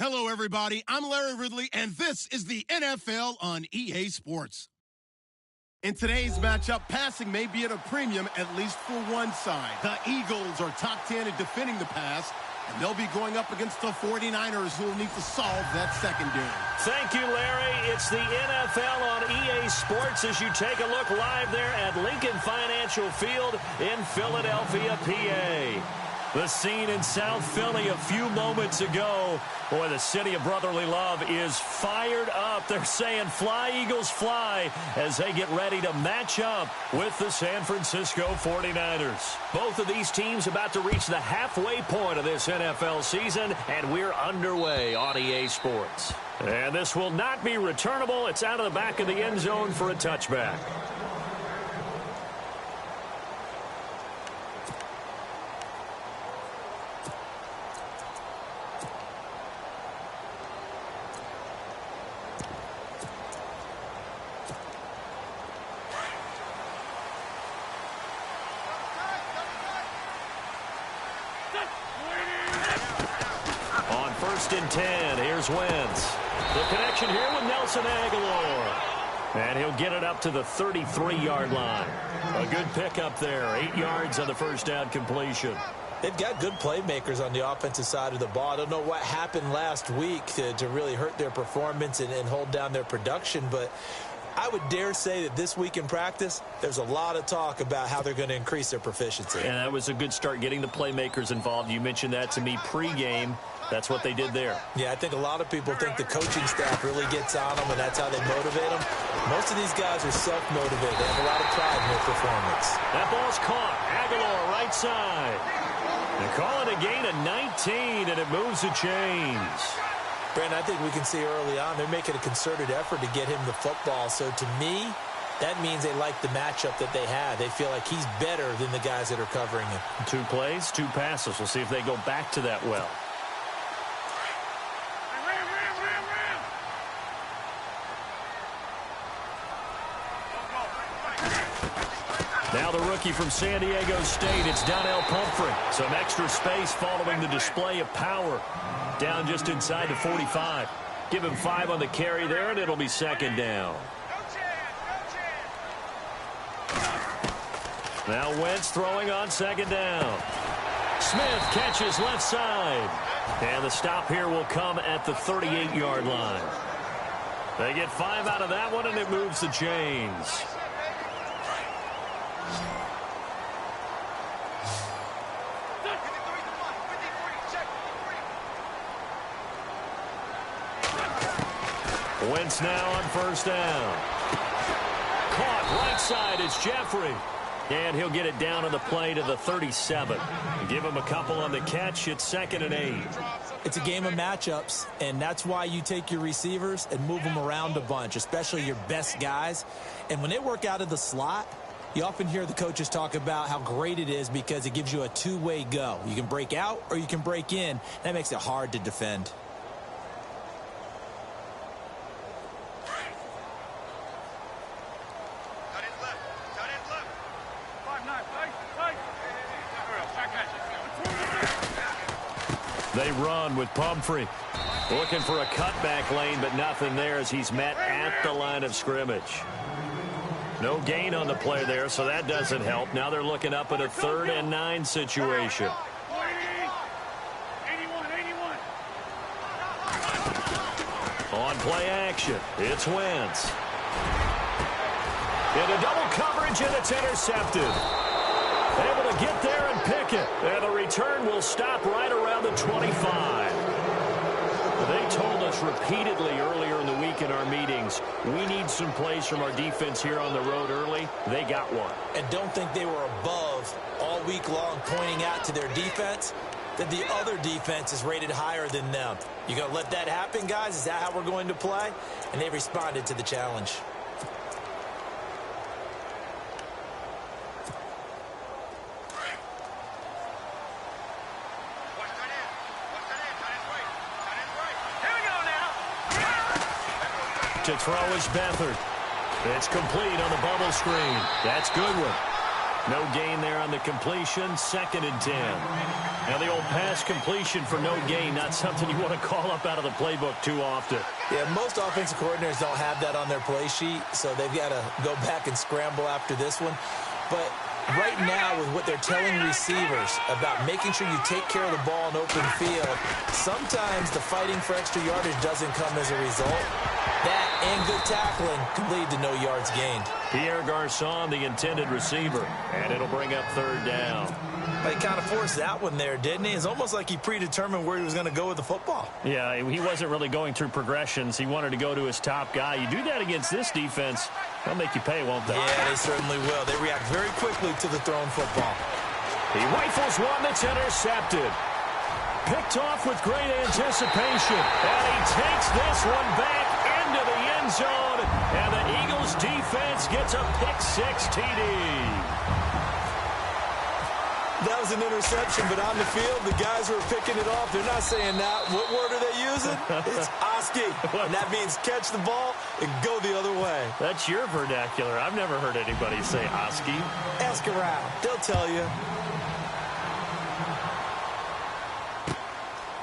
Hello, everybody. I'm Larry Ridley, and this is the NFL on EA Sports. In today's matchup, passing may be at a premium, at least for one side. The Eagles are top 10 in defending the pass, and they'll be going up against the 49ers, who will need to solve that secondary. Thank you, Larry. It's the NFL on EA Sports as you take a look live there at Lincoln Financial Field in Philadelphia, PA. The scene in South Philly a few moments ago. Boy, the city of brotherly love is fired up. They're saying, fly, Eagles, fly, as they get ready to match up with the San Francisco 49ers. Both of these teams about to reach the halfway point of this NFL season, and we're underway on EA Sports. And this will not be returnable. It's out of the back of the end zone for a touchback. And 10, here's Wentz. The connection here with Nelson Aguilar. And he'll get it up to the 33-yard line. A good pickup there, 8 yards on the first down completion. They've got good playmakers on the offensive side of the ball. I don't know what happened last week to really hurt their performance and hold down their production, but I would dare say that this week in practice, there's a lot of talk about how they're going to increase their proficiency. And that was a good start, getting the playmakers involved. You mentioned that to me pregame. That's what they did there. Yeah, I think a lot of people think the coaching staff really gets on them, and that's how they motivate them. Most of these guys are self-motivated. They have a lot of pride in their performance. That ball's caught. Aguilar, right side. They call it a gain of 19, and it moves the chains. Brandon, I think we can see early on they're making a concerted effort to get him the football. So to me, that means they like the matchup that they have. They feel like he's better than the guys that are covering him. 2 plays, 2 passes. We'll see if they go back to that well. Now the rookie from San Diego State, it's Donnell Pumphrey. Some extra space following the display of power. Down just inside the 45. Give him 5 on the carry there, and it'll be second down. Now Wentz throwing on second down. Smith catches left side. And the stop here will come at the 38-yard line. They get 5 out of that one, and it moves the chains. Wentz now on first down. Caught right side, it's Jeffrey. And he'll get it down on the play to the 37. Give him a couple on the catch. It's 2nd and 8. It's a game of matchups, and that's why you take your receivers and move them around a bunch, especially your best guys. And when they work out of the slot, you often hear the coaches talk about how great it is because it gives you a two-way go. You can break out or you can break in. That makes it hard to defend. They run with Pumphrey. Looking for a cutback lane, but nothing there as he's met at the line of scrimmage. No gain on the play there, so that doesn't help. Now they're looking up at a 3rd and 9 situation. On play action, it's Wentz. Into double coverage, and it's intercepted. Able to get there and pick it. And the return will stop right around the 25. They told us repeatedly earlier in the week in our meetings, we need some plays from our defense here on the road early. They got one. And don't think they were above all week long pointing out to their defense that the other defense is rated higher than them. You going to let that happen, guys? Is that how we're going to play? And they responded to the challenge. To throw is Beathard. It's complete on the bubble screen. That's Goodwin. No gain there on the completion, 2nd and 10. Now the old pass completion for no gain, not something you want to call up out of the playbook too often. Yeah, most offensive coordinators don't have that on their play sheet, so they've got to go back and scramble after this one. But right now, with what they're telling receivers about making sure you take care of the ball in open field, sometimes the fighting for extra yardage doesn't come as a result. That and good tackling can lead to no yards gained. Pierre Garçon, the intended receiver, and it'll bring up 3rd down. He kind of forced that one there, didn't he? It's almost like he predetermined where he was going to go with the football. Yeah, he wasn't really going through progressions. He wanted to go to his top guy. You do that against this defense, they'll make you pay, won't they? Yeah, they certainly will. They react very quickly to the thrown football. He rifles one that's intercepted. Picked off with great anticipation. And he takes this one back into the end zone. And the Eagles defense gets a pick-6 TD. That was an interception, but on the field, the guys who are picking it off, they're not saying that. What word are they using? It's Oski. And that means catch the ball and go the other way. That's your vernacular. I've never heard anybody say Oski. Ask around. They'll tell you.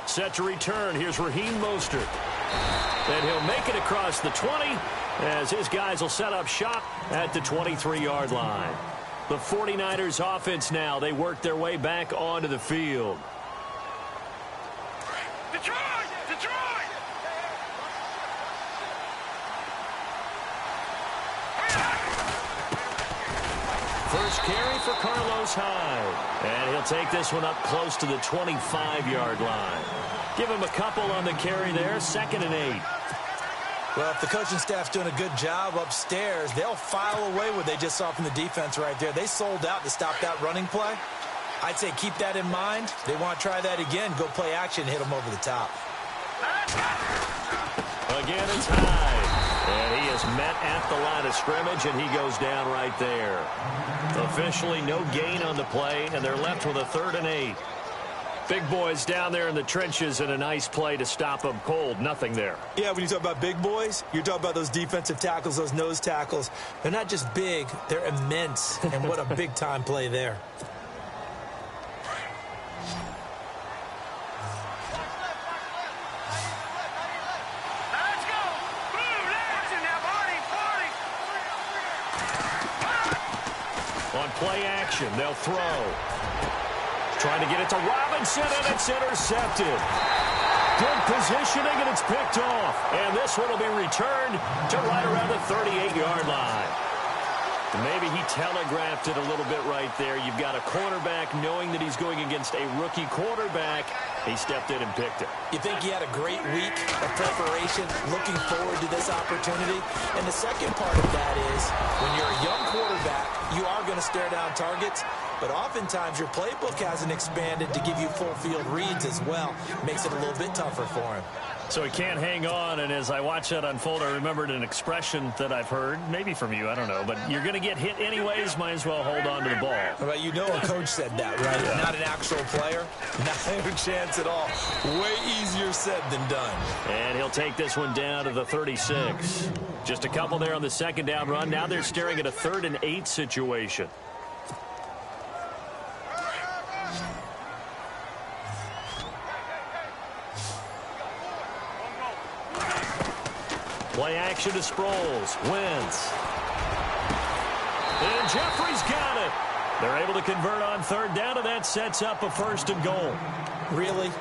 Set to return. Here's Raheem Mostert. And he'll make it across the 20 as his guys will set up shop at the 23-yard line. The 49ers offense now, they work their way back onto the field. Detroit! Detroit! First carry for Carlos Hyde. And he'll take this one up close to the 25-yard line. Give him a couple on the carry there, 2nd and 8. Well, if the coaching staff's doing a good job upstairs, they'll file away what they just saw from the defense right there. They sold out to stop that running play. I'd say keep that in mind. They want to try that again, go play action, hit them over the top. Again, it's Hyde. And he is met at the line of scrimmage, and he goes down right there. Officially no gain on the play, and they're left with a 3rd and 8. Big boys down there in the trenches, and a nice play to stop them cold. Nothing there. Yeah, when you talk about big boys, you're talking about those defensive tackles, those nose tackles. They're not just big, they're immense. And what a big-time play there. Let's go! Boom! Action now, Marty! On play action, they'll throw. Trying to get it to Robinson, and it's intercepted. Good positioning, and it's picked off. And this one will be returned to right around the 38-yard line. Maybe he telegraphed it a little bit right there. You've got a cornerback knowing that he's going against a rookie quarterback. He stepped in and picked it. You think he had a great week of preparation, looking forward to this opportunity? And the second part of that is, when you're a young quarterback, you are going to stare down targets, but oftentimes your playbook hasn't expanded to give you full field reads as well. Makes it a little bit tougher for him. So he can't hang on, and as I watch that unfold, I remembered an expression that I've heard, maybe from you, I don't know, but you're going to get hit anyways, might as well hold on to the ball. Well, you know a coach said that, right? Yeah. Not an actual player. Not a chance at all. Way easier said than done. And he'll take this one down to the 36. Just a couple there on the 2nd down run. Now they're staring at a 3rd and 8 situation. Play action to Sproles. Wentz. And Jeffrey's got it. They're able to convert on 3rd down, and that sets up a 1st and goal. Really?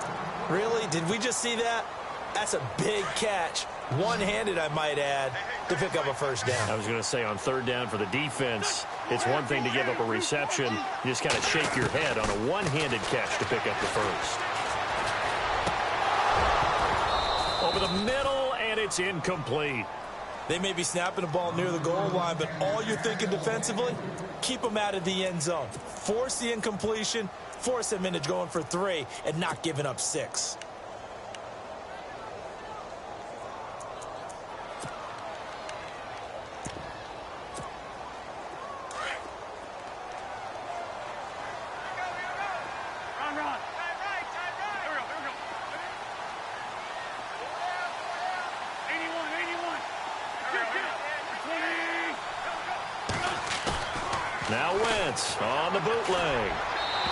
Really? Did we just see that? That's a big catch. One-handed, I might add, to pick up a 1st down. I was going to say on 3rd down for the defense, it's one thing to give up a reception. You just kind of shake your head on a one-handed catch to pick up the 1st. Over the middle, and it's incomplete. They may be snapping the ball near the goal line, but all you're thinking defensively, keep them out of the end zone. Force the incompletion, force them into going for 3, and not giving up 6. Lawrence on the bootleg.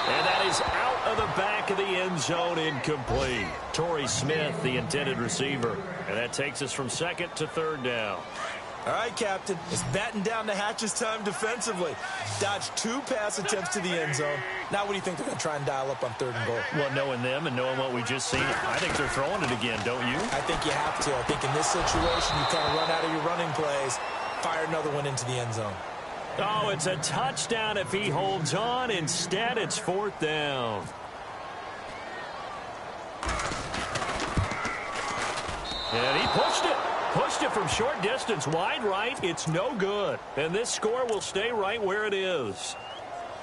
And that is out of the back of the end zone, incomplete. Torrey Smith, the intended receiver. And that takes us from second to third down. All right, Captain. It's batten down the hatches time defensively. Dodged 2 pass attempts to the end zone. Now what do you think they're going to try and dial up on 3rd and goal? Well, knowing them and knowing what we just seen, I think they're throwing it again, don't you? I think you have to. I think in this situation, you kind of run out of your running plays, fire another one into the end zone. Oh, it's a touchdown if he holds on. Instead, it's 4th down. And he pushed it. Pushed it from short distance, wide right. It's no good. And this score will stay right where it is.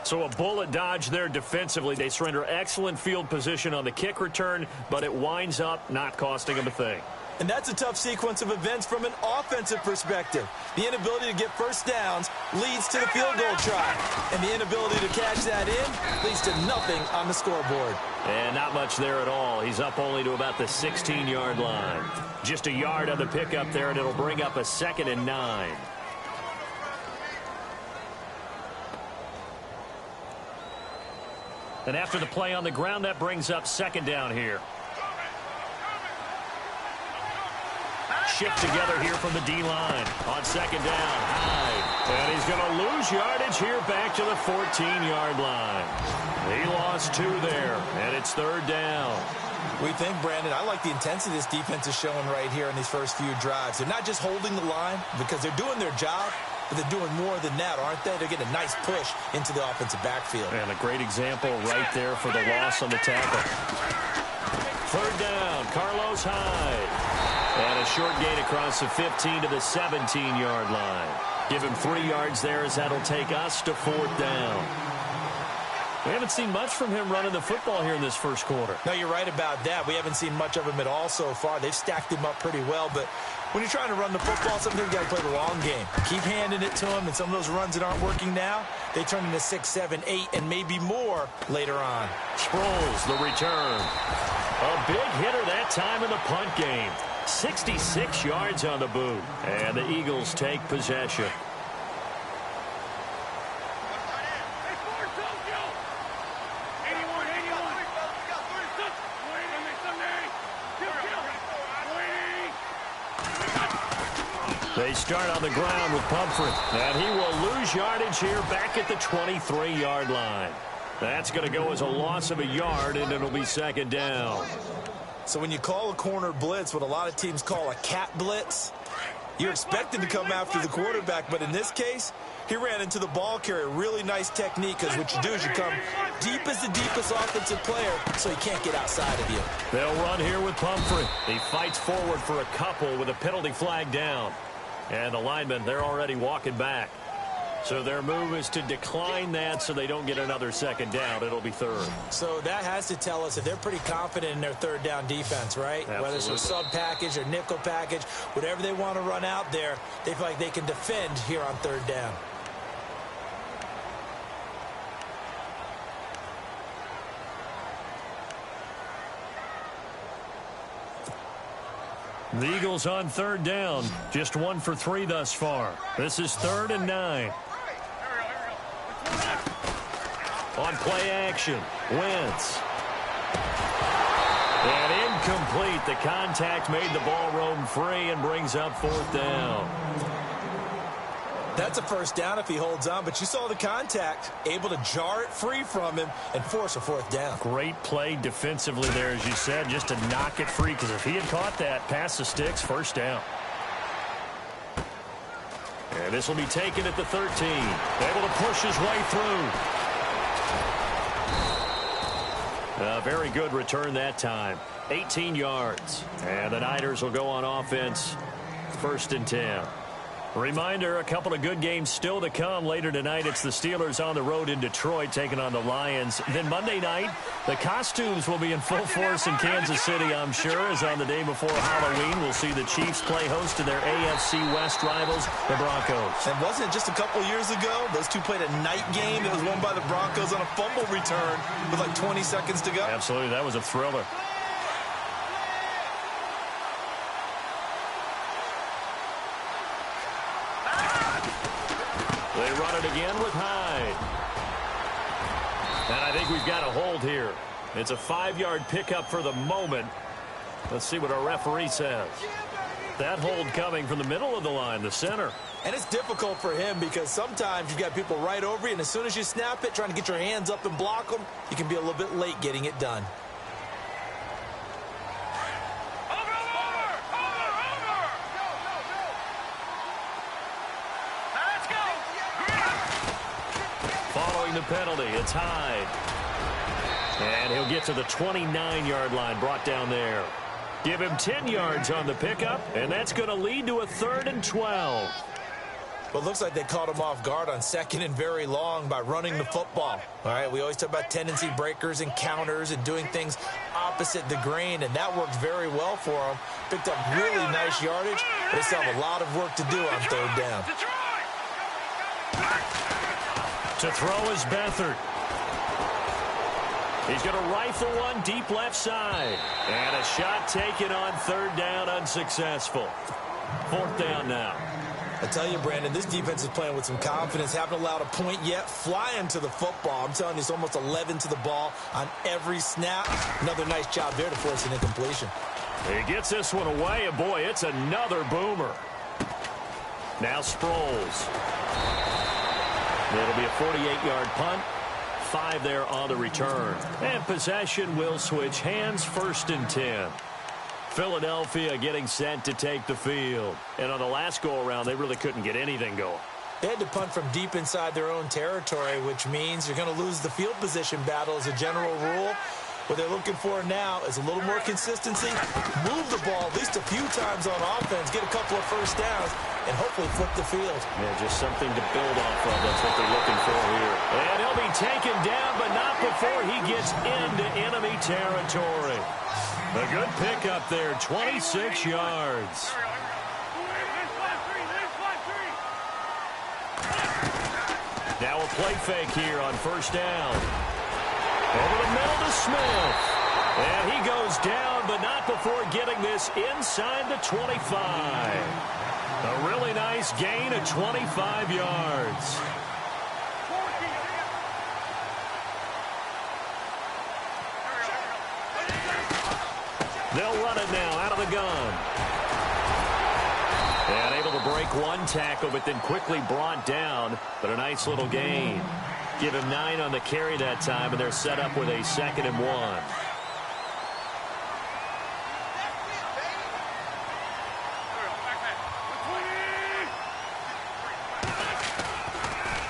So a bullet dodge there defensively. They surrender excellent field position on the kick return, but it winds up not costing them a thing. And that's a tough sequence of events from an offensive perspective. The inability to get first downs leads to the field goal try. And the inability to catch that in leads to nothing on the scoreboard. And not much there at all. He's up only to about the 16-yard line. Just a yard on the pickup there, and it'll bring up a 2nd and 9. And after the play on the ground, that brings up 2nd down here. Shift together here from the D-line on 2nd down. Hyde. And he's going to lose yardage here back to the 14-yard line. He lost 2 there, and it's 3rd down. We think, Brandon, I like the intensity this defense is showing right here in these first few drives. They're not just holding the line because they're doing their job, but they're doing more than that, aren't they? They're getting a nice push into the offensive backfield. And a great example right there for the loss on the tackle. 3rd down, Carlos Hyde. And a short gain across the 15 to the 17-yard line. Give him 3 yards there as that'll take us to 4th down. We haven't seen much from him running the football here in this first quarter. No, you're right about that. We haven't seen much of him at all so far. They've stacked him up pretty well, but when you're trying to run the football, sometimes you got to play the long game. Keep handing it to him, and some of those runs that aren't working now, they turn into 6, 7, 8, and maybe more later on. Sproles, the return. A big hitter that time in the punt game. 66 yards on the boot, and the Eagles take possession. They start on the ground with Pumphrey, and he will lose yardage here back at the 23-yard line. That's going to go as a loss of a yard, and it'll be 2nd down. So when you call a corner blitz, what a lot of teams call a cat blitz, you're expected to come after the quarterback, but in this case, he ran into the ball carrier. Really nice technique, because what you do is you come deep as the deepest offensive player, so he can't get outside of you. They'll run here with Pumphrey. He fights forward for a couple with a penalty flag down. And the linemen, they're already walking back. So their move is to decline that so they don't get another 2nd down. It'll be 3rd. So that has to tell us that they're pretty confident in their 3rd down defense, right? Absolutely. Whether it's a sub package or nickel package, whatever they want to run out there, they feel like they can defend here on 3rd down. The Eagles on 3rd down. Just 1 for 3 thus far. This is 3rd and 9. On play action, Wentz. And incomplete. The contact made the ball roam free and brings up 4th down. That's a 1st down if he holds on, but you saw the contact, able to jar it free from him and force a 4th down. Great play defensively there, as you said, just to knock it free, because if he had caught that, past the sticks, 1st down. And this will be taken at the 13. Able to push his way through. A very good return that time. 18 yards. And the Niners will go on offense. 1st and 10. Reminder, a couple of good games still to come. Later tonight, it's the Steelers on the road in Detroit taking on the Lions. Then Monday night, the costumes will be in full force in Kansas City, I'm sure, as on the day before Halloween, we'll see the Chiefs play host to their AFC West rivals, the Broncos. And wasn't it just a couple years ago, those two played a night game that was won by the Broncos on a fumble return with like 20 seconds to go? Absolutely, that was a thriller. They run it again with Hyde. And I think we've got a hold here. It's a 5-yard pickup for the moment. Let's see what our referee says. That hold coming from the middle of the line, the center. And it's difficult for him because sometimes you've got people right over you, and as soon as you snap it, trying to get your hands up and block them, you can be a little bit late getting it done. Following the penalty, it's Hyde. And he'll get to the 29-yard line, brought down there. Give him 10 yards on the pickup, and that's going to lead to a 3rd and 12. Well, it looks like they caught him off guard on 2nd and very long by running the football. All right, we always talk about tendency breakers and counters and doing things opposite the grain, and that worked very well for him. Picked up really nice yardage, but they still have a lot of work to do on 3rd down. To throw is Beathard. He's going to rifle one deep left side. And a shot taken on 3rd down, unsuccessful. 4th down now. I tell you, Brandon, this defense is playing with some confidence. Haven't allowed a point yet. Flying to the football. I'm telling you, it's almost 11 to the ball on every snap. Another nice job there to force an incompletion. He gets this one away, and boy, it's another boomer. Now Sproles. It'll be a 48-yard punt. 5 there on the return. And possession will switch hands, 1st and 10. Philadelphia getting set to take the field. And on the last go-around, they really couldn't get anything going. They had to punt from deep inside their own territory, which means you're going to lose the field position battle as a general rule. What they're looking for now is a little more consistency, move the ball at least a few times on offense, get a couple of 1st downs, and hopefully flip the field. Yeah, just something to build off of. That's what they're looking for here. And he'll be taken down, but not before he gets into enemy territory. A good pickup there, 26 yards. Now a play fake here on 1st down. Over the middle to Smith. And he goes down, but not before getting this inside the 25. A really nice gain of 25 yards. They'll run it now out of the gun. And able to break one tackle, but then quickly brought down. But a nice little gain. Give him 9 on the carry that time, and they're set up with a 2nd and 1.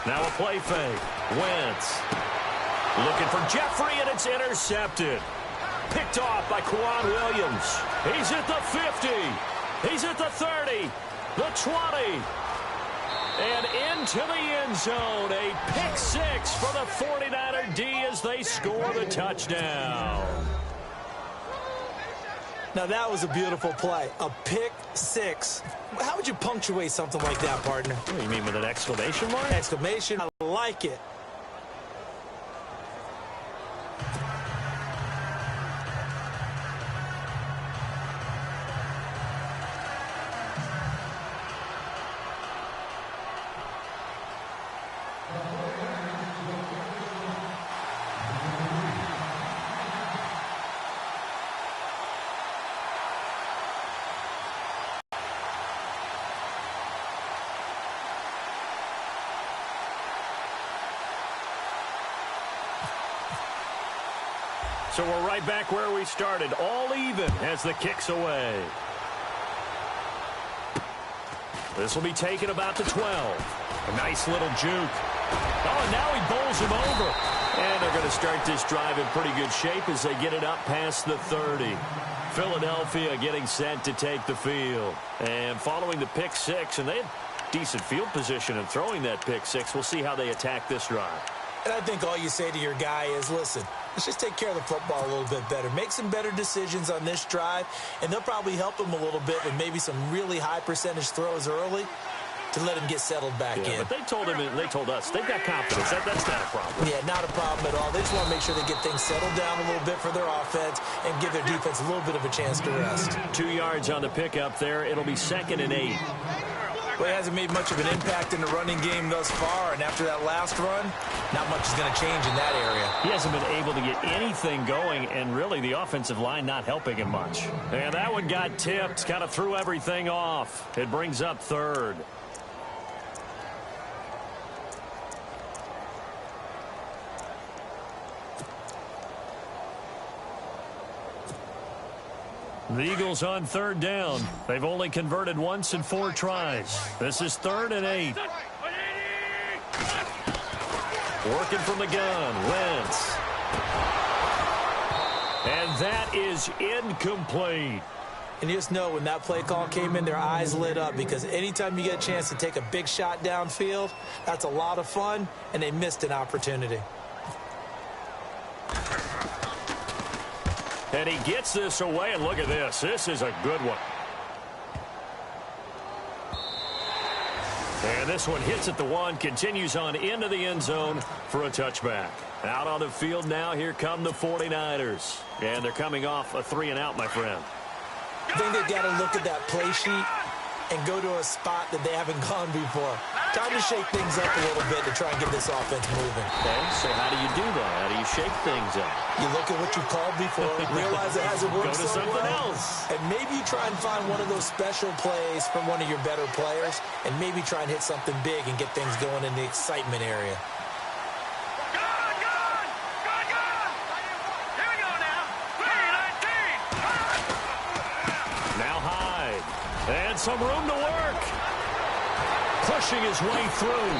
Now a play fake. Wentz. Looking for Jeffrey, and it's intercepted. Picked off by Quan Williams. He's at the 50. He's at the 30. The 20. And into the end zone. A pick 6 for the 49er D as they score the touchdown. Now, that was a beautiful play. A pick 6. How would you punctuate something like that, partner? What do you mean, with an exclamation mark? Exclamation. I like it. So we're right back where we started, all even as the kick's away. This will be taken about to 12. A nice little juke. Oh, and now he bowls him over. And they're going to start this drive in pretty good shape as they get it up past the 30. Philadelphia getting set to take the field. And following the pick 6, and they had decent field position in throwing that pick 6. We'll see how they attack this drive. And I think all you say to your guy is, listen, let's just take care of the football a little bit better. Make some better decisions on this drive, and they'll probably help him a little bit with maybe some really high percentage throws early to let him get settled back in. But they told us, they've got confidence. That's not a problem. Yeah, not a problem at all. They just want to make sure they get things settled down a little bit for their offense and give their defense a little bit of a chance to rest. 2 yards on the pickup there. It'll be 2nd and 8. Well, he hasn't made much of an impact in the running game thus far, and after that last run, not much is going to change in that area. He hasn't been able to get anything going, and really the offensive line not helping him much. And that one got tipped, kind of threw everything off. It brings up third. The Eagles on third down. They've only converted once in 4 tries. This is 3rd and 8. Working from the gun, Wentz. And that is incomplete. And you just know when that play call came in, their eyes lit up, because anytime you get a chance to take a big shot downfield, that's a lot of fun, and they missed an opportunity. And he gets this away, and look at this. This is a good one. And this one hits at the 1, continues on into the end zone for a touchback. Out on the field now, here come the 49ers. And they're coming off a 3-and-out, my friend. I think they've got to look at that play sheet and go to a spot that they haven't gone before. Time to shake things up a little bit to try and get this offense moving. Okay, so how do you do that? How do you shake things up? You look at what you called before, realize it hasn't worked Go to so something well, else. and maybe you try and find one of those special plays from one of your better players, and maybe try and hit something big and get things going in the excitement area. And some room to work. Pushing his way through.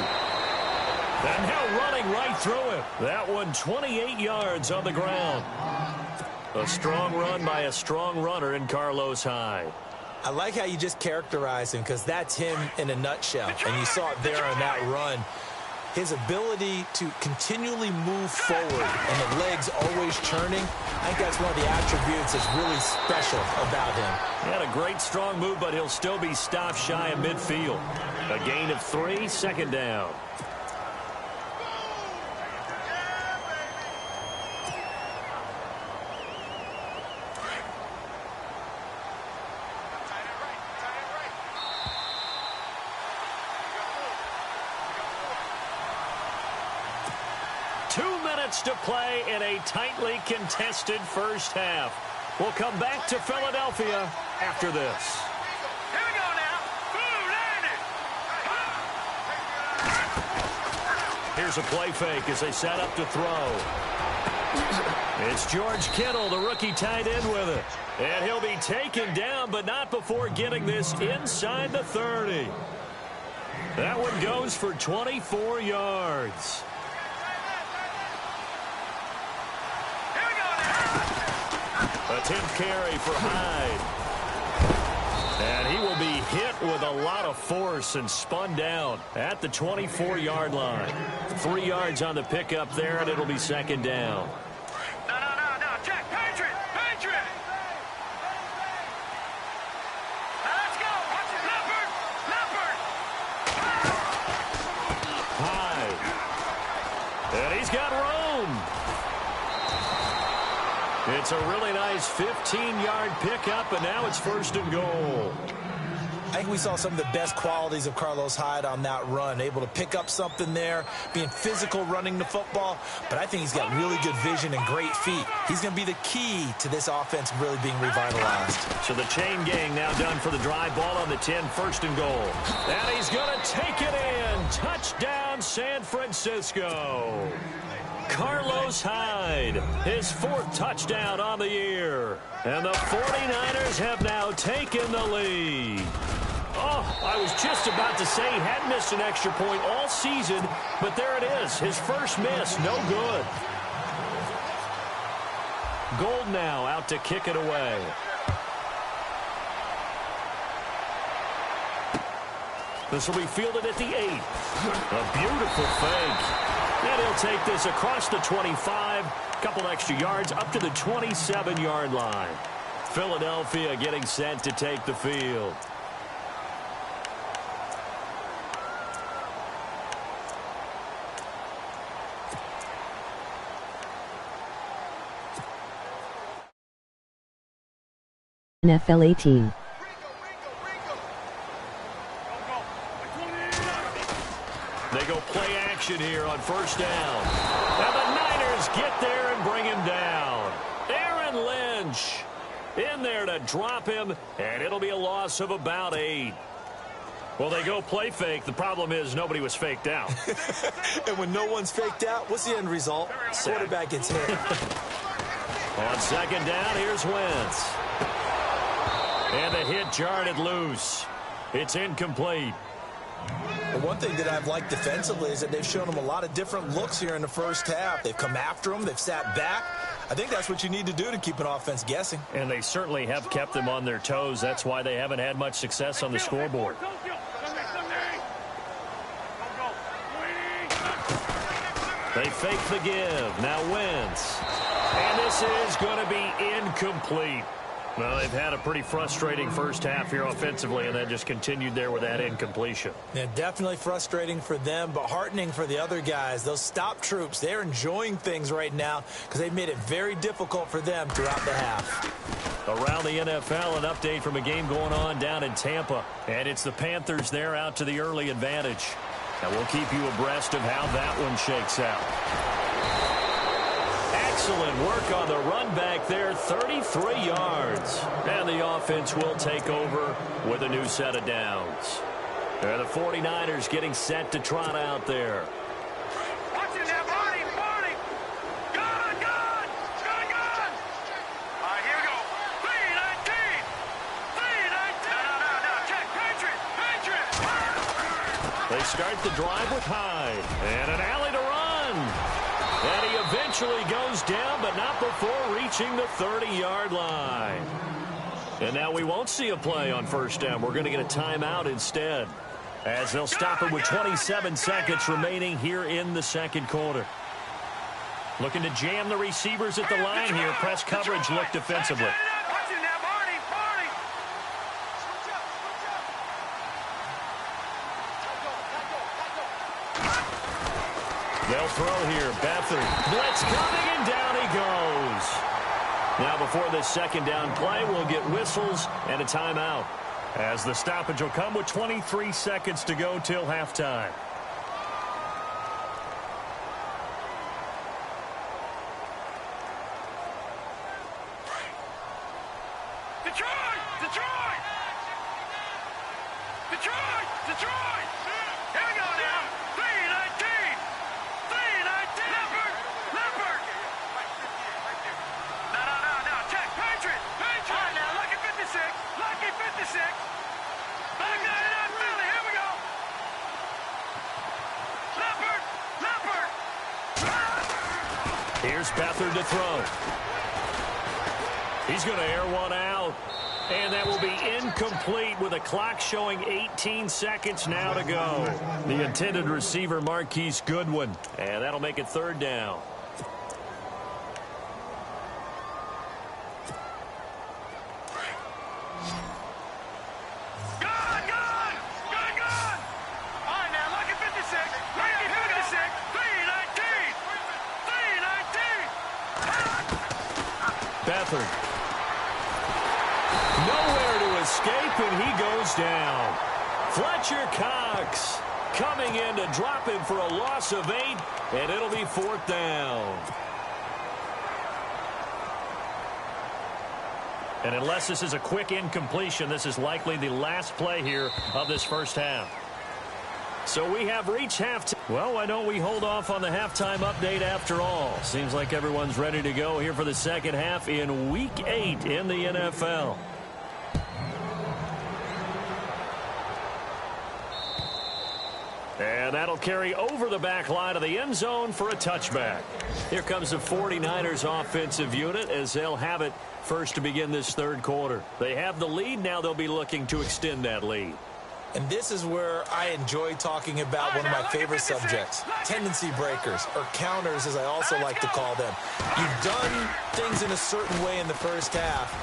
And now running right through him. That one 28 yards on the ground. A strong run by a strong runner in Carlos Hyde. I like how you just characterize him, because that's him in a nutshell. And you saw it there on that run. His ability to continually move forward and the legs always churning, I think that's one of the attributes that's really special about him. He had a great strong move, but he'll still be stopped shy of midfield. A gain of 3, 2nd down. To play in a tightly contested first half. We'll come back to Philadelphia after this. Here we go now. Boom, Here's a play fake as they set up to throw. It's George Kittle, the rookie, tight end with it. And he'll be taken down, but not before getting this inside the 30. That one goes for 24 yards. A 10th carry for Hyde. And he will be hit with a lot of force and spun down at the 24-yard line. 3 yards on the pickup there, and it'll be 2nd down. No. Jack, Patriot. Now let's go. Watch it. Leopard. Hyde. And he's got room. It's a really nice 15-yard pickup, and now it's 1st and goal. I think we saw some of the best qualities of Carlos Hyde on that run. Able to pick up something there, being physical running the football, but I think he's got really good vision and great feet. He's going to be the key to this offense really being revitalized. So the chain gang now done for the drive. Ball on the 10, 1st and goal. And he's going to take it in. Touchdown, San Francisco. Carlos Hyde, his 4th touchdown on the year. And the 49ers have now taken the lead. Oh, I was just about to say he hadn't missed an extra point all season, but there it is. His first miss, no good. Gold now out to kick it away. This will be fielded at the 8. A beautiful fake. And he'll take this across the 25, couple extra yards up to the 27-yard line. Philadelphia getting set to take the field. NFL 18. first down. And the Niners get there and bring him down. Aaron Lynch in there to drop him, and it'll be a loss of about 8. Well, they go play fake. The problem is nobody was faked out. And when no one's faked out, what's the end result? Quarterback gets hit. On second down, here's Wentz. And the hit jarred it loose. It's incomplete. The one thing that I've liked defensively is that they've shown them a lot of different looks here in the first half. They've come after them. They've sat back. I think that's what you need to do to keep an offense guessing. And they certainly have kept them on their toes. That's why they haven't had much success on the scoreboard. They fake the give. Now Wentz. And this is going to be incomplete. Well, they've had a pretty frustrating first half here offensively, and then just continued there with that incompletion. Yeah, definitely frustrating for them, but heartening for the other guys. Those stop troops, they're enjoying things right now because they've made it very difficult for them throughout the half. Around the NFL, an update from a game going on down in Tampa. And it's the Panthers there out to the early advantage. And we'll keep you abreast of how that one shakes out. Excellent work on the run back there, 33 yards. And the offense will take over with a new set of downs. They're the 49ers getting set to trot out there. Watch it now, Barney, Barney. Gun, gun, gun, gun. All right, here we go. 3-19. 3-19. No, check. Patriot, Patriot. They start the drive with Hyde. And an alley to run. And he eventually goes down, but not before reaching the 30-yard line. And now we won't see a play on first down. We're going to get a timeout instead, as they'll stop it with 27 seconds remaining here in the second quarter. Looking to jam the receivers at the line here. Press coverage look defensively. Watch it now, Barney, Barney. They'll throw here. Beathard. Blitz coming, and down he goes. Now before this second down play, we'll get whistles and a timeout, as the stoppage will come with 23 seconds to go till halftime. Detroit, Detroit. Detroit, Detroit. Here we go now. 3-19. 3-19. Leopard. No. Check. Patriot. All right, now, lucky 56. Lucky 56. Back 99 Philly. Here we go. Leopard. Here's Beathard to throw. He's going to air one out. And that will be incomplete with a clock showing 18 seconds now to go. The intended receiver, Marquise Goodwin. And that'll make it third down. Gun. All right, now, lucky 56. Lucky 56. 3-19. Beathard. Nowhere to escape, and he goes down. Fletcher Cox coming in to drop him for a loss of 8, and it'll be fourth down. And unless this is a quick incompletion, this is likely the last play here of this first half. So we have reached halftime. Well, why don't we hold off on the halftime update after all? Seems like everyone's ready to go here for the second half in Week 8 in the NFL. And that'll carry over the back line of the end zone for a touchback. Here comes the 49ers offensive unit as they'll have it first to begin this third quarter. They have the lead. Now they'll be looking to extend that lead. And this is where I enjoy talking about one of my favorite subjects, tendency breakers, or counters as I also like to call them. You've done things in a certain way in the first half,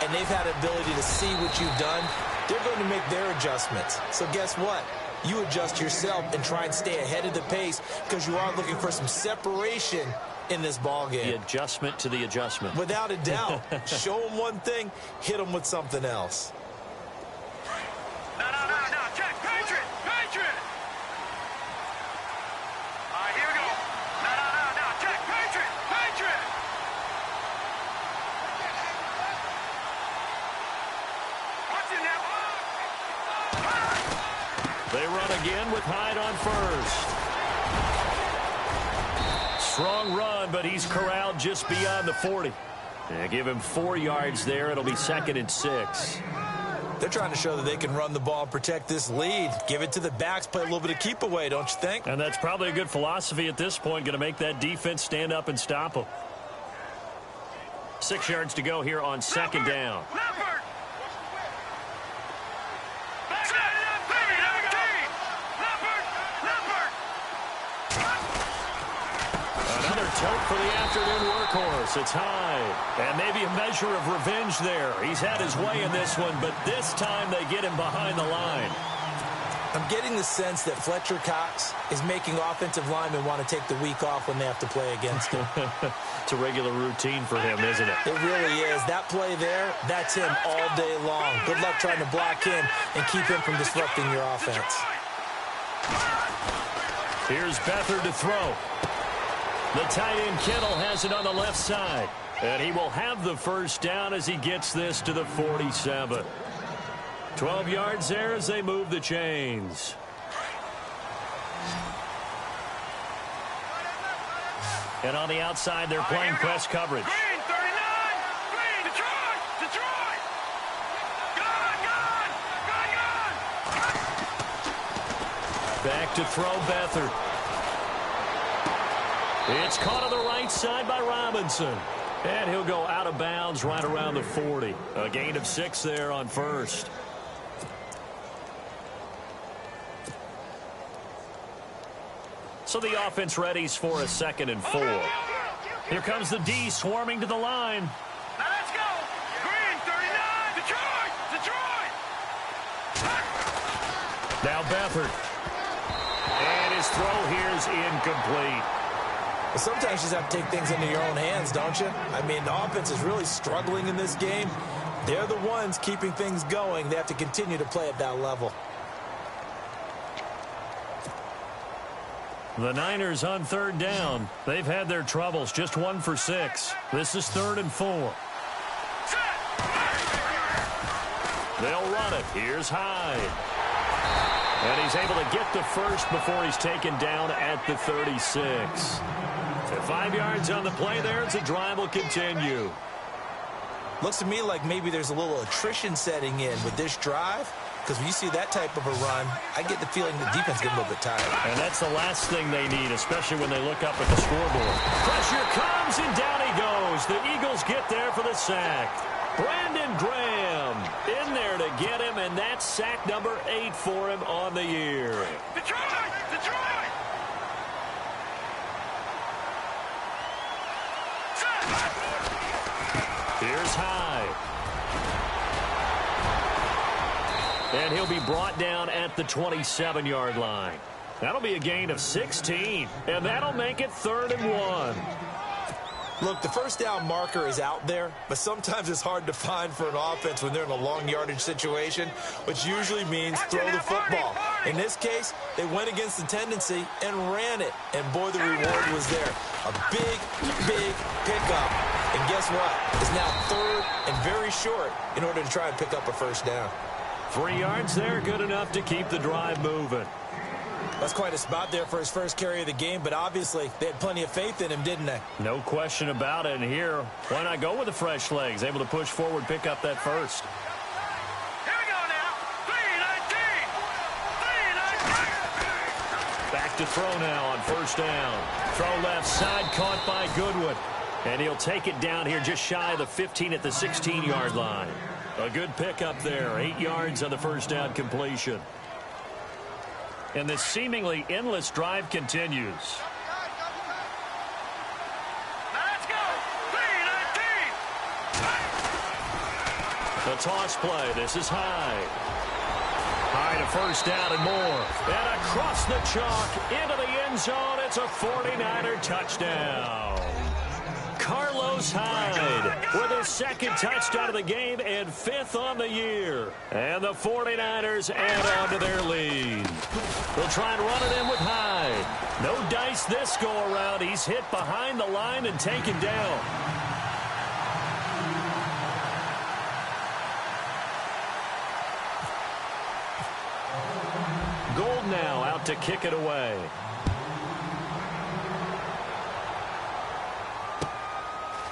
and they've had the ability to see what you've done. They're going to make their adjustments. So guess what? You adjust yourself and try and stay ahead of the pace because you are looking for some separation in this ball game. The adjustment to the adjustment. Without a doubt. Show them one thing, hit them with something else. No. Check. Patriot. All right, here we go. They run again with Hyde on first. Strong run, but he's corralled just beyond the 40. Yeah, give him 4 yards there. It'll be 2nd and 6. They're trying to show that they can run the ball and protect this lead. Give it to the backs, play a little bit of keep away, don't you think? And that's probably a good philosophy at this point, going to make that defense stand up and stop them. 6 yards to go here on 2nd down. Another tote for the afternoon workhorse. It's Hyde. And maybe a measure of revenge there. He's had his way in this one, but this time they get him behind the line. I'm getting the sense that Fletcher Cox is making offensive linemen want to take the week off when they have to play against him. It's a regular routine for him, isn't it? It really is. That play there, that's him all day long. Good luck trying to block him and keep him from disrupting your offense. Here's Beathard to throw. The tight end Kittle has it on the left side. And he will have the first down as he gets this to the 47. 12 yards there as they move the chains. And on the outside, they're playing press coverage. Green, 39! Green, Detroit! Detroit! Gone! Back to throw Beathard. It's caught on the right side by Robinson. And he'll go out of bounds right around the 40. A gain of 6 there on first. So the offense readies for a 2nd and 4. Here comes the D swarming to the line. Now let's go! Green, 39! Detroit! Detroit! Now Beathard. And his throw here is incomplete. But sometimes you just have to take things into your own hands, don't you? I mean, the offense is really struggling in this game. They're the ones keeping things going. They have to continue to play at that level. The Niners on 3rd down. They've had their troubles. Just 1 for 6. This is 3rd and 4. They'll run it. Here's Hyde. And he's able to get the first before he's taken down at the 36. 5 yards on the play there as the drive will continue. Looks to me like maybe there's a little attrition setting in with this drive. Because when you see that type of a run, I get the feeling the defense gets a little bit tired. And that's the last thing they need, especially when they look up at the scoreboard. Pressure comes, and down he goes. The Eagles get there for the sack. Brandon Graham in there to get him, and that's sack number 8 for him on the year. Detroit! Detroit! Here's Hyde. And he'll be brought down at the 27-yard line. That'll be a gain of 16, and that'll make it 3rd and 1. Look, the first down marker is out there, but sometimes it's hard to find for an offense when they're in a long yardage situation, which usually means throw the football. In this case, they went against the tendency and ran it, and boy, the reward was there. A big, big pickup. And guess what? It's now 3rd and very short in order to try and pick up a first down. 3 yards there, good enough to keep the drive moving. That's quite a spot there for his first carry of the game, but obviously they had plenty of faith in him, didn't they? No question about it. And here, why not go with the fresh legs? Able to push forward, pick up that first. Here we go now. 3-19. Back to throw now on 1st down. Throw left side, caught by Goodwin. And he'll take it down here just shy of the 15 at the 16-yard line. A good pickup there. 8 yards on the 1st down completion. And this seemingly endless drive continues. Now let's go. 3-19. The toss play. This is Hyde. Hyde to 1st down and more. And across the chalk into the end zone. It's a 49er touchdown. Carlos Hyde with his 2nd touchdown of the game and 5th on the year. And the 49ers add on to their lead. They'll try and run it in with Hyde. No dice this go around. He's hit behind the line and taken down. Gold now out to kick it away.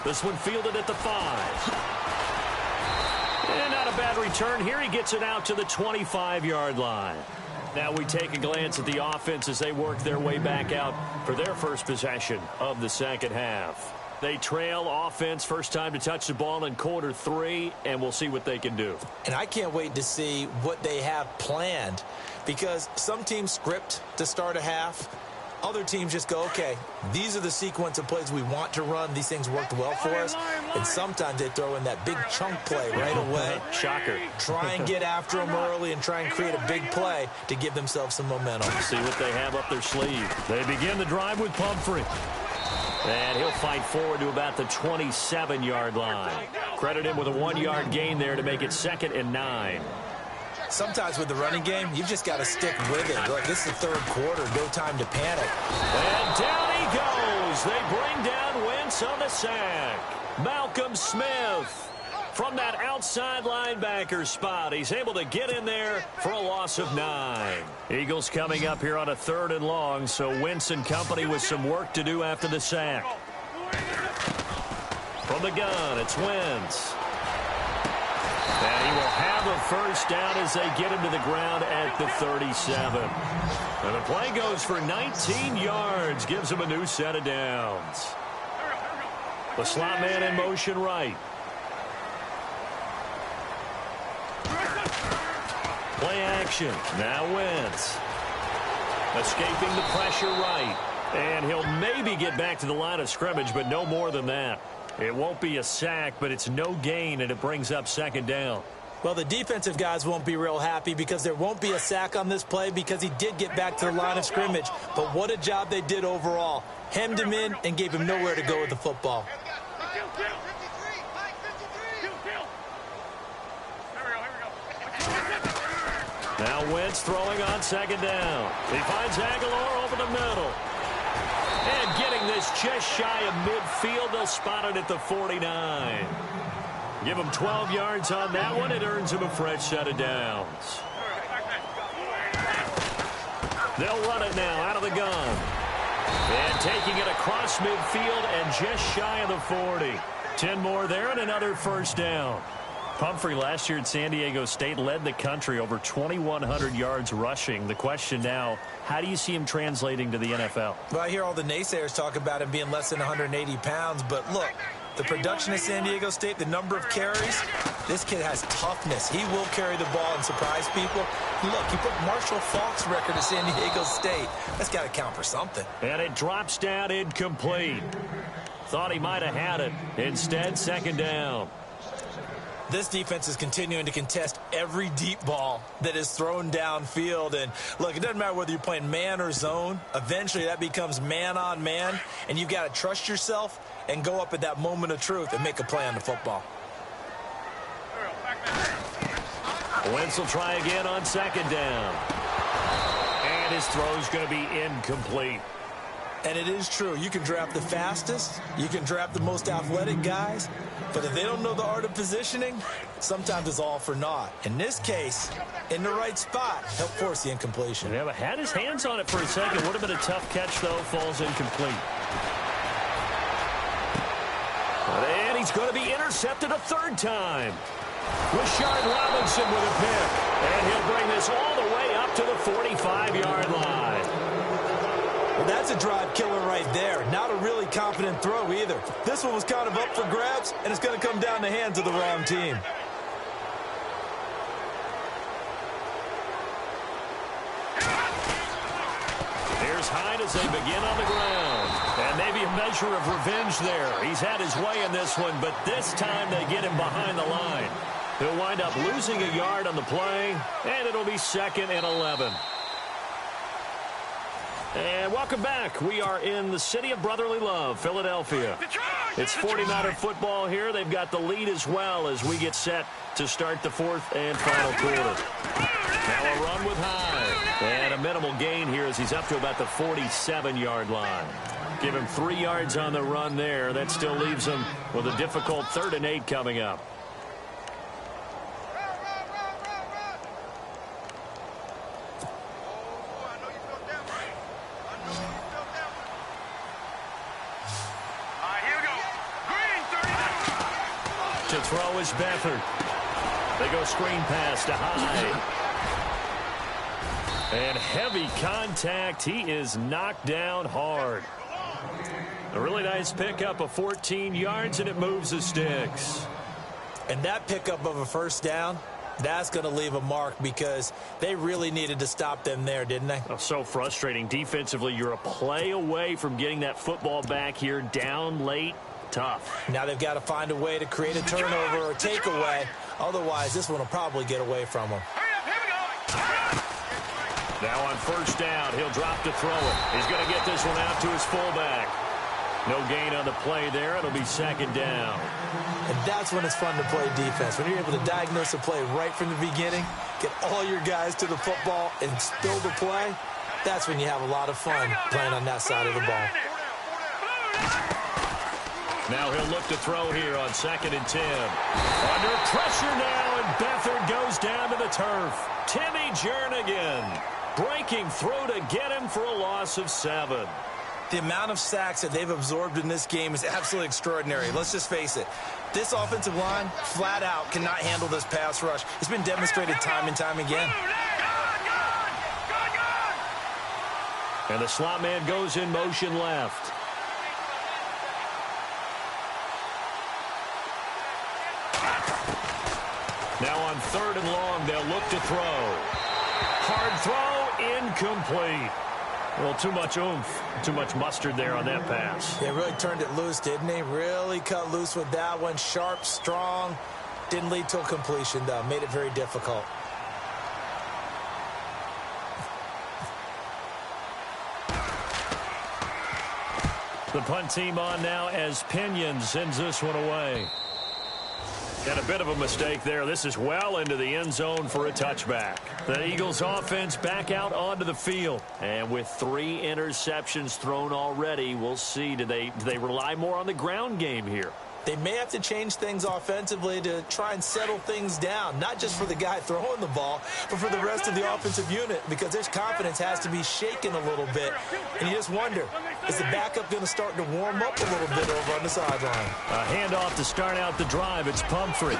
This one fielded at the 5. And not a bad return here. He gets it out to the 25-yard line. Now we take a glance at the offense as they work their way back out for their first possession of the second half. They trail offense, first time to touch the ball in quarter 3, and we'll see what they can do. And I can't wait to see what they have planned, because some teams script to start a half. Other teams just go, okay, these are the sequence of plays we want to run. These things worked well for us. And sometimes they throw in that big chunk play right away. Shocker. Try and get after them early and try and create a big play to give themselves some momentum. See what they have up their sleeve. They begin the drive with Pumphrey. And he'll fight forward to about the 27-yard line. Credit him with a 1-yard gain there to make it 2nd and 9. Sometimes with the running game, you've just got to stick with it. Look, this is the third quarter. No time to panic. And down he goes. They bring down Wentz on the sack. Malcolm Smith from that outside linebacker spot. He's able to get in there for a loss of 9. Eagles coming up here on a 3rd and long, so Wentz and company with some work to do after the sack. From the gun, it's Wentz. And he will have a first down as they get him to the ground at the 37. And the play goes for 19 yards, gives him a new set of downs. The slot man in motion right. Play action. Now Wentz. Escaping the pressure right. And he'll maybe get back to the line of scrimmage, but no more than that. It won't be a sack, but it's no gain, and it brings up 2nd down. Well, the defensive guys won't be real happy because there won't be a sack on this play because he did get back to the line of scrimmage. But what a job they did overall. Hemmed him in and gave him nowhere to go with the football. Now Wentz throwing on 2nd down. He finds Aguilar over the middle. And getting this just shy of midfield, they'll spot it at the 49. Give him 12 yards on that one. It earns him a fresh set of downs. They'll run it now out of the gun. And taking it across midfield and just shy of the 40. 10 more there and another first down. Pumphrey last year at San Diego State led the country over 2,100 yards rushing. The question now, how do you see him translating to the NFL? Well, I hear all the naysayers talk about him being less than 180 pounds, but look, the production at San Diego State, the number of carries, this kid has toughness. He will carry the ball and surprise people. Look, he put Marshall Faulk's record at San Diego State. That's got to count for something. And it drops down incomplete. Thought he might have had it. Instead, 2nd down. This defense is continuing to contest every deep ball that is thrown downfield. And, look, it doesn't matter whether you're playing man or zone. Eventually, that becomes man-on-man, and you've got to trust yourself and go up at that moment of truth and make a play on the football. Wentz will try again on 2nd down. And his throw's going to be incomplete. And it is true. You can draft the fastest. You can draft the most athletic guys. But if they don't know the art of positioning, sometimes it's all for naught. In this case, in the right spot, help force the incompletion. Yeah, but had his hands on it for a second. Would have been a tough catch, though. Falls incomplete. And he's going to be intercepted a 3rd time. Rashard Robinson with a pick. And he'll bring this all the way up to the 45-yard line. Well, that's a drive killer right there. Not a really confident throw either. This one was kind of up for grabs, and it's going to come down the hands of the wrong team. Here's Hyde as they begin on the ground. And maybe a measure of revenge there. He's had his way in this one, but this time they get him behind the line. He'll wind up losing a yard on the play, and it'll be 2nd and 11. And welcome back. We are in the city of brotherly love, Philadelphia. It's 49er football here. They've got the lead as well as we get set to start the 4th and final quarter. Now a run with Hyde. And a minimal gain here as he's up to about the 47-yard line. Give him 3 yards on the run there. That still leaves him with a difficult 3rd and 8 coming up. To throw is Beathard. They go screen pass to Hyde. And heavy contact. He is knocked down hard. A really nice pickup of 14 yards, and it moves the sticks. And that pickup of a first down, that's going to leave a mark because they really needed to stop them there, didn't they? Oh, so frustrating. Defensively, you're a play away from getting that football back here. Down late, tough. Now they've got to find a way to create a turnover or takeaway. Otherwise, this one will probably get away from them. Now on first down, he'll drop to throw it. He's going to get this one out to his fullback. No gain on the play there. It'll be second down. And that's when it's fun to play defense. When you're able to diagnose a play right from the beginning, get all your guys to the football and spill the play, that's when you have a lot of fun playing on that side of the ball. Now he'll look to throw here on 2nd and 10. Under pressure now, and Beathard goes down to the turf. Timmy Jernigan breaking through to get him for a loss of 7. The amount of sacks that they've absorbed in this game is absolutely extraordinary. Let's just face it. This offensive line, flat out, cannot handle this pass rush. It's been demonstrated time and time again. And the slot man goes in motion left. Now on 3rd and long, they'll look to throw. Hard throw, incomplete. Well, too much oomph, too much mustard there on that pass. They really turned it loose, didn't they? Really cut loose with that one. Sharp, strong. Didn't lead to a completion, though. Made it very difficult. The punt team on now as Pinion sends this one away. And a bit of a mistake there. This is well into the end zone for a touchback. The Eagles offense back out onto the field. And with 3 interceptions thrown already, we'll see. Do they rely more on the ground game here? They may have to change things offensively to try and settle things down, not just for the guy throwing the ball, but for the rest of the offensive unit, because their confidence has to be shaken a little bit. And you just wonder, is the backup going to start to warm up a little bit over on the sideline? A handoff to start out the drive. It's Pumphrey.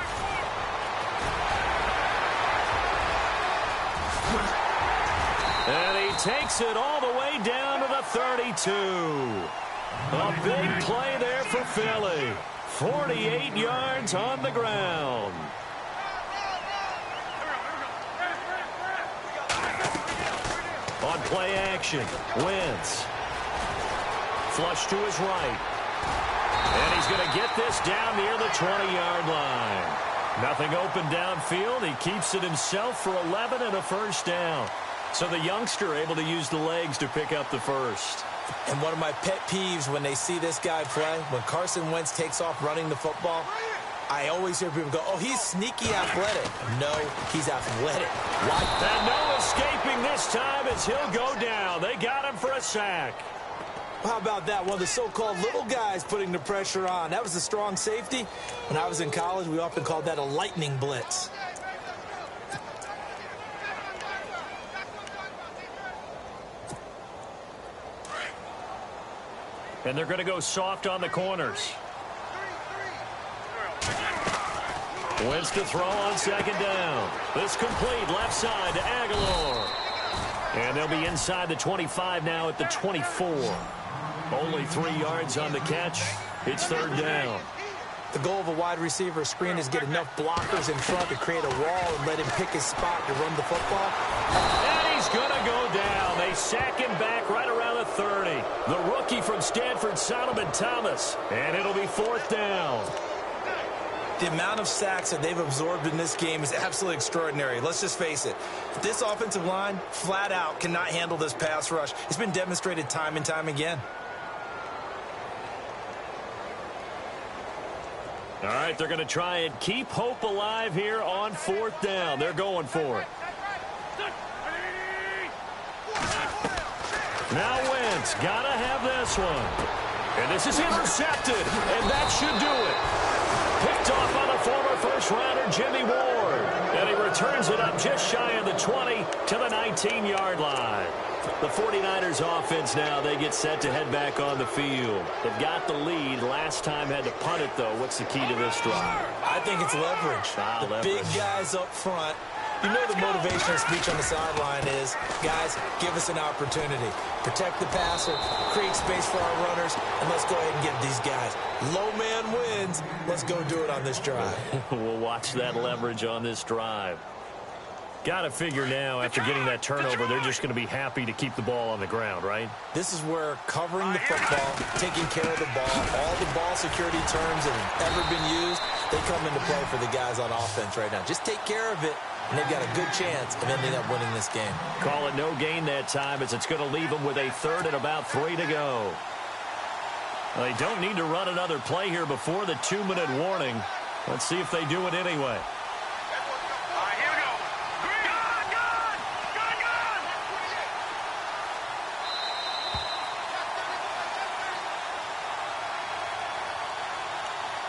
And he takes it all the way down to the 32. A big play there for Philly. 48 yards on the ground. On play action, Wentz. Flush to his right. And he's going to get this down near the 20-yard line. Nothing open downfield. He keeps it himself for 11 and a first down. So the youngster able to use the legs to pick up the first. And one of my pet peeves when they see this guy play, when Carson Wentz takes off running the football, I always hear people go, oh, he's sneaky athletic. No, he's athletic. Why? And no escaping this time as he'll go down. They got him for a sack. How about that? One of the so-called little guys putting the pressure on. That was a strong safety. When I was in college, we often called that a lightning blitz. And they're going to go soft on the corners. Wentz to throw on 2nd down. This complete left side to Aguilar. And they'll be inside the 25 now at the 24. Only 3 yards on the catch. It's 3rd down. The goal of a wide receiver screen is get enough blockers in front to create a wall and let him pick his spot to run the football. And he's going to go down. They sack him back right around the 30. The rookie from Stanford, Solomon Thomas. And it'll be 4th down. The amount of sacks that they've absorbed in this game is absolutely extraordinary. Let's just face it. This offensive line, flat out, cannot handle this pass rush. It's been demonstrated time and time again. All right, they're going to try and keep hope alive here on 4th down. They're going for it. Now Wentz, got to have this one. And this is intercepted, and that should do it. Picked off by the former first-rounder Jimmy Ward. And he returns it up just shy of the 20 to the 19-yard line. The 49ers offense now, they get set to head back on the field. They've got the lead. Last time had to punt it, though. What's the key to this drive? I think it's leverage. The big guys up front. You know the motivational speech on the sideline is, guys, give us an opportunity. Protect the passer, create space for our runners, and let's go ahead and give these guys. Low man wins. Let's go do it on this drive. We'll watch that leverage on this drive. Got to figure now, after getting that turnover, they're just going to be happy to keep the ball on the ground, right? This is where covering the football, taking care of the ball, all the ball security terms that have ever been used, they come into play for the guys on offense right now. Just take care of it, and they've got a good chance of ending up winning this game. Call it no gain that time, as it's going to leave them with a third and about 3 to go. Well, they don't need to run another play here before the 2-minute warning. Let's see if they do it anyway.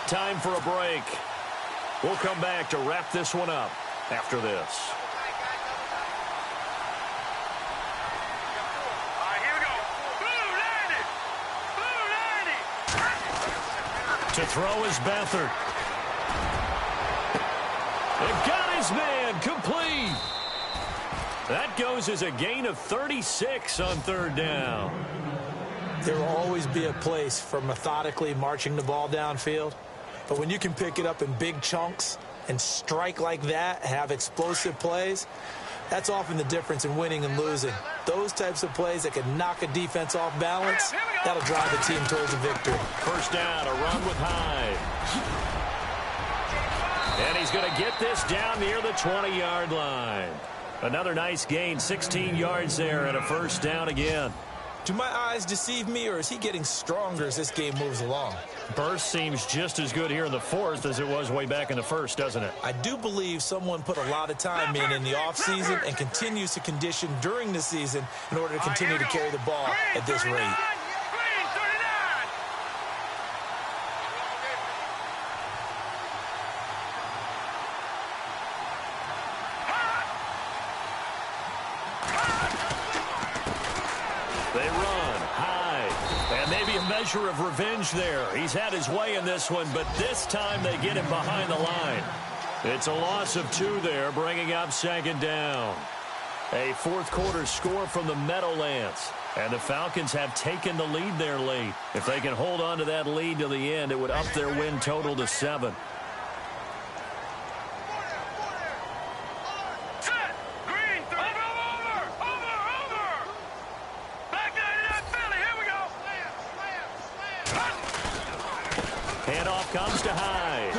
Time for a break. We'll come back to wrap this one up after this. Here we go. Blue landed. To throw is Beathard. They've got his man complete. That goes as a gain of 36 on 3rd down. There will always be a place for methodically marching the ball downfield. But when you can pick it up in big chunks and strike like that, have explosive plays, that's often the difference in winning and losing. Those types of plays that can knock a defense off balance, that'll drive the team towards a victory. First down, a run with Hyde. And he's going to get this down near the 20-yard line. Another nice gain, 16 yards there, and a first down again. Do my eyes deceive me, or is he getting stronger as this game moves along? Burst seems just as good here in the 4th as it was way back in the 1st, doesn't it? I do believe someone put a lot of time in the offseason and continues to condition during the season in order to continue to carry the ball at this rate. Green 39. They run high, and maybe a measure of revenge there. He's had his way in this one, but this time they get him behind the line. It's a loss of 2 there, bringing up 2nd down. A 4th quarter score from the Meadowlands, and the Falcons have taken the lead there late. If they can hold on to that lead to the end, it would up their win total to 7. Set. Green 30. Over. Back 99 Philly. Here we go. Handoff comes to Hyde.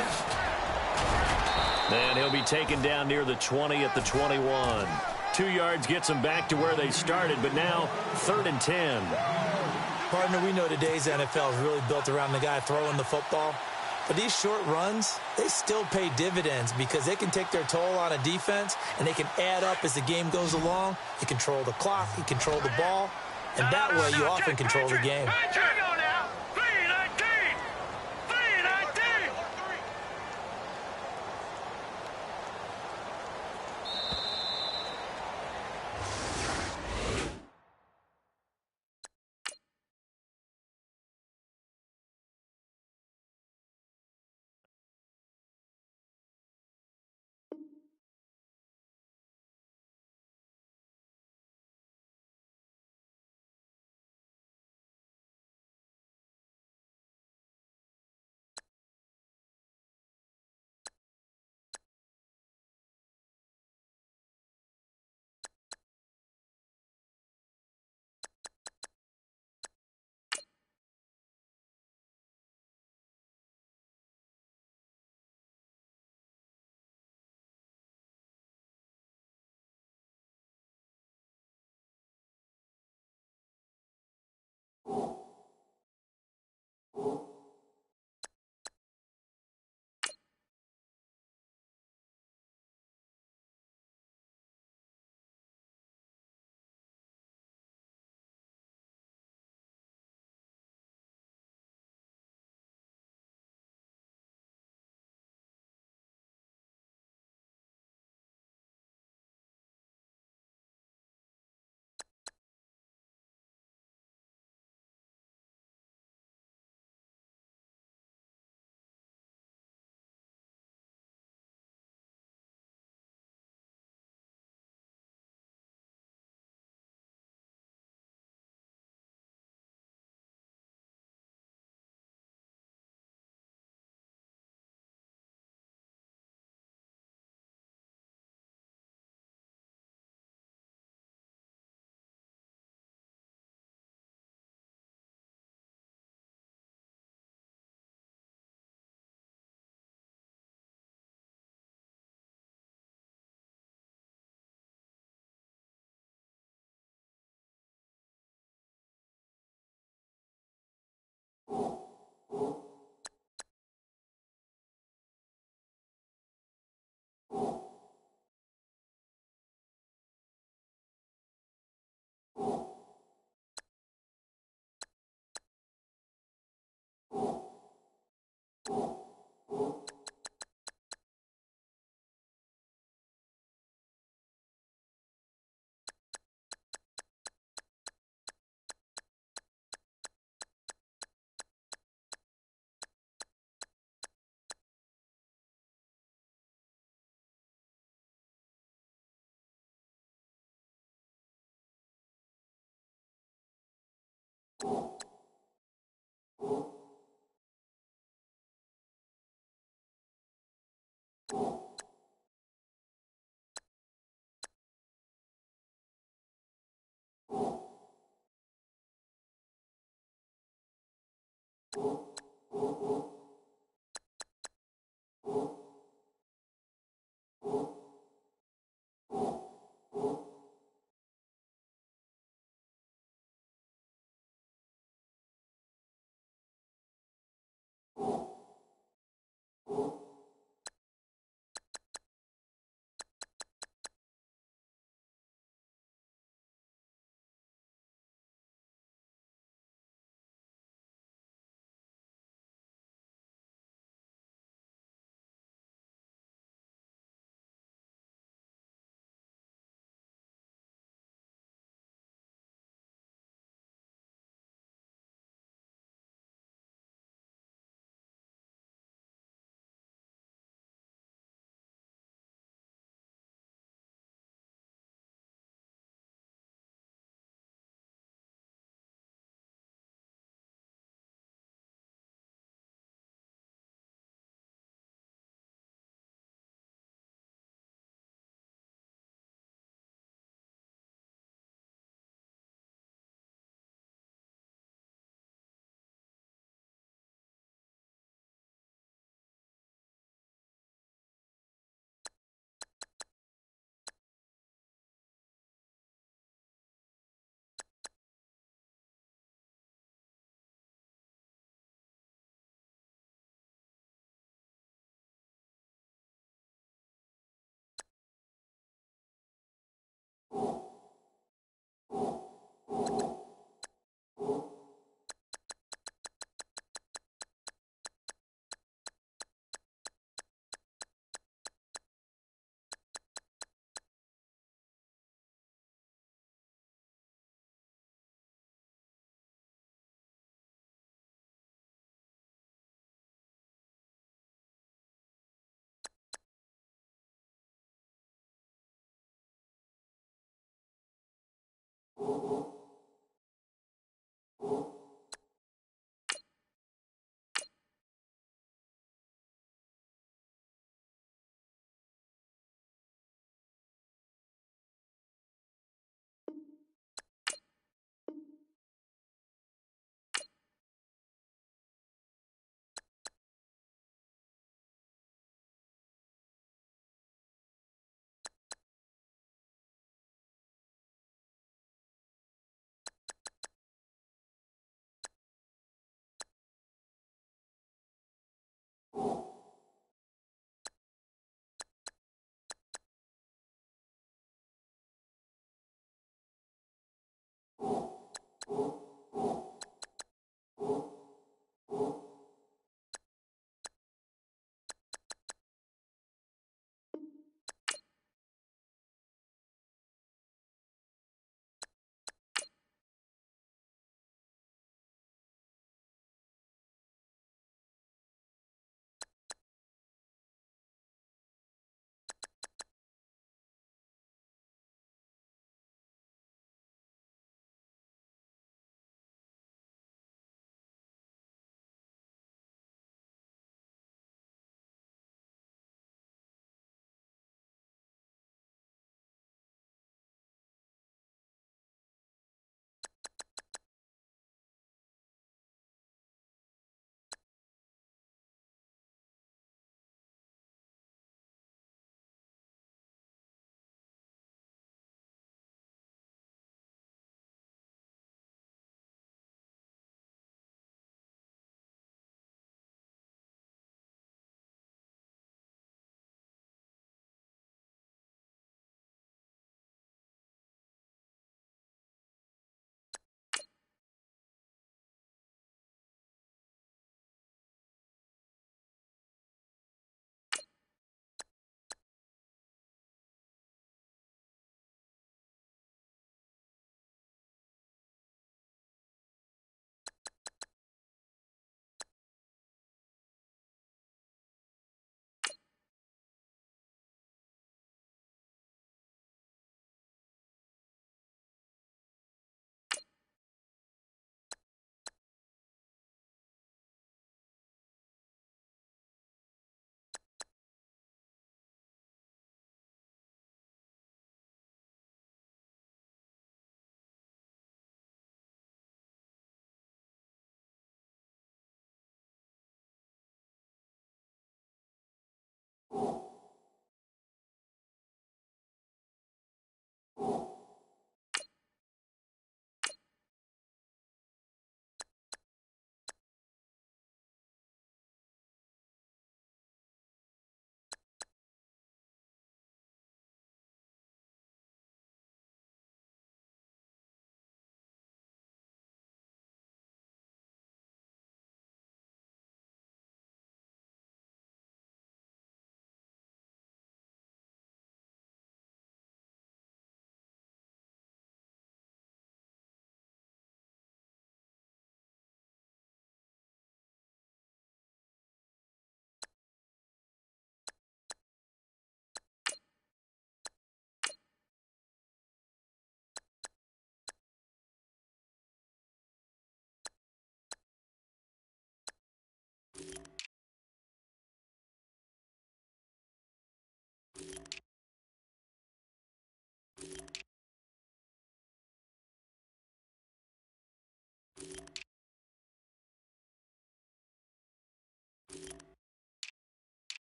And he'll be taken down near the 20 at the 21. 2 yards gets them back to where they started, but now 3rd and 10. Partner, we know today's NFL is really built around the guy throwing the football. But these short runs, they still pay dividends because they can take their toll on a defense, and they can add up as the game goes along. You control the clock, you control the ball, and that way you often control the game. You